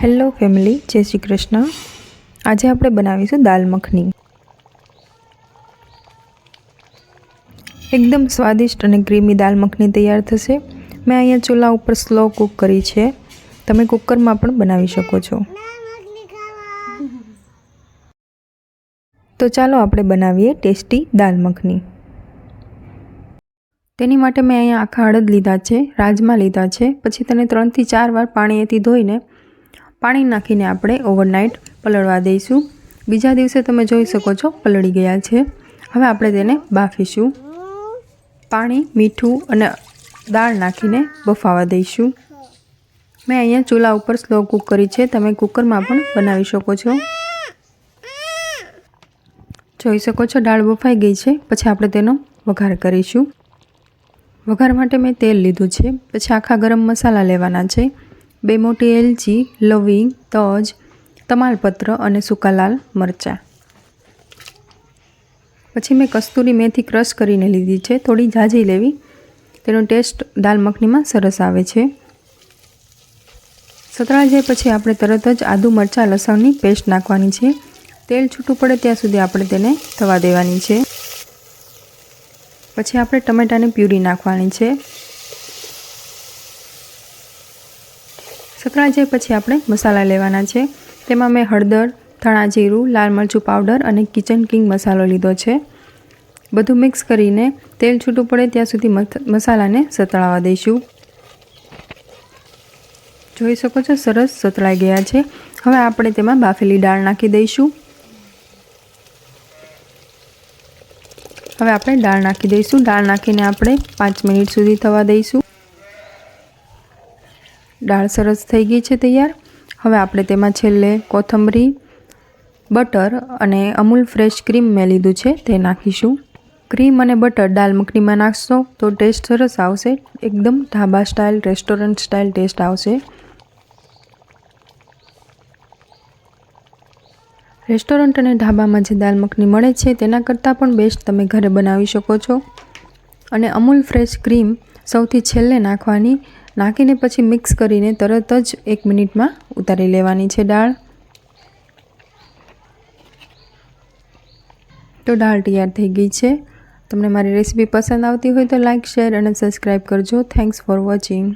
Hello family, જય શ્રી કૃષ્ણ। આજે આપણે બનાવીશું દાલ મખની। એકદમ સ્વાદિષ્ટ અને ક્રીમી દાલ મખની તૈયાર થશે। મેં અહીંયા ચૂલા ઉપર સ્લો કૂક કરી છે, તમે કુકરમાં પણ બનાવી શકો છો। તો ચાલો આપણે બનાવીએ ટેસ્ટી દાલ મખની। તેની માટે મેં અહીંયા આખા અડદ લીધા છે, રાજમા લીધા છે, પછી તેને 3 થી 4 વાર પાણીથી ધોઈને પાણી નાખીને આપણે ઓવરનાઇટ પલળવા દઈશું। બીજા દિવસે તમે જોઈ શકો છો પલળી ગયા છે। હવે આપણે તેને બાફીશું। પાણી, મીઠું અને દાળ નાખીને બફાવા દઈશું। મેં અહીંયા ચૂલા ઉપર સ્લો કૂક કરી છે, તમે કુકરમાં પણ બનાવી શકો છો। જોઈ શકો છો દાળ બફાઈ ગઈ છે। પછી આપણે તેનો વઘાર કરીશું। વઘાર માટે મેં તેલ લીધું છે, પછી આખા ગરમ મસાલા લેવાના છે, 2 મોટી એલચી, લવિંગ, તજ, તમાલપત્ર અને સૂકા લાલ મરચાં। પછી મેં કસ્તુરી મેથી ક્રશ કરીને લીધી છે, થોડી ઝાઝી લેવી, તેનો ટેસ્ટ દાલ મખનીમાં સરસ આવે છે। સતળાઈ જાય પછી આપણે તરત જ આદુ મરચાં લસણની પેસ્ટ નાખવાની છે। તેલ છૂટું પડે ત્યાં સુધી આપણે તેને થવા દેવાની છે। પછી આપણે ટમેટાની પ્યુરી નાખવાની છે। સતળાઈ જાય પછી આપણે મસાલા લેવાના છે। તેમાં મેં હળદર, ધાણા જીરું, લાલ મરચું પાવડર અને કિચન કિંગ મસાલો લીધો છે। બધું મિક્સ કરીને તેલ છૂટું પડે ત્યાં સુધી મસાલાને સતળાવા દઈશું। જોઈ શકો છો સરસ સતળાઈ ગયા છે। હવે આપણે તેમાં બાફેલી દાળ નાખી દઈશું। હવે આપણે દાળ નાખી દઈશું। દાળ નાખીને આપણે 5 મિનિટ સુધી થવા દઈશું। દાળ સરસ થઈ ગઈ છે તૈયાર। હવે આપણે તેમાં છેલ્લે કોથમરી, બટર અને અમૂલ ફ્રેશ ક્રીમ મેં લીધું છે તે નાખીશું। ક્રીમ અને બટર દાલ મખનીમાં નાખશો તો ટેસ્ટ સરસ આવશે, એકદમ dhaba style, restaurant style taste આવશે। રેસ્ટોરન્ટ અને ઢાબામાં જે દાલ મખની મળે છે તેના કરતાં પણ બેસ્ટ તમે ઘરે બનાવી શકો છો। અને અમૂલ ફ્રેશ ક્રીમ સૌથી છેલ્લે નાખવાની, નાખીને પછી મિક્સ કરીને તરત જ 1 મિનિટમાં ઉતારી લેવાની છે દાળ। તો દાળ તૈયાર થઈ ગઈ છે। તમને મારી રેસીપી પસંદ આવતી હોય તો લાઇક, શેર અને સબસ્ક્રાઈબ કરજો। Thanks for watching.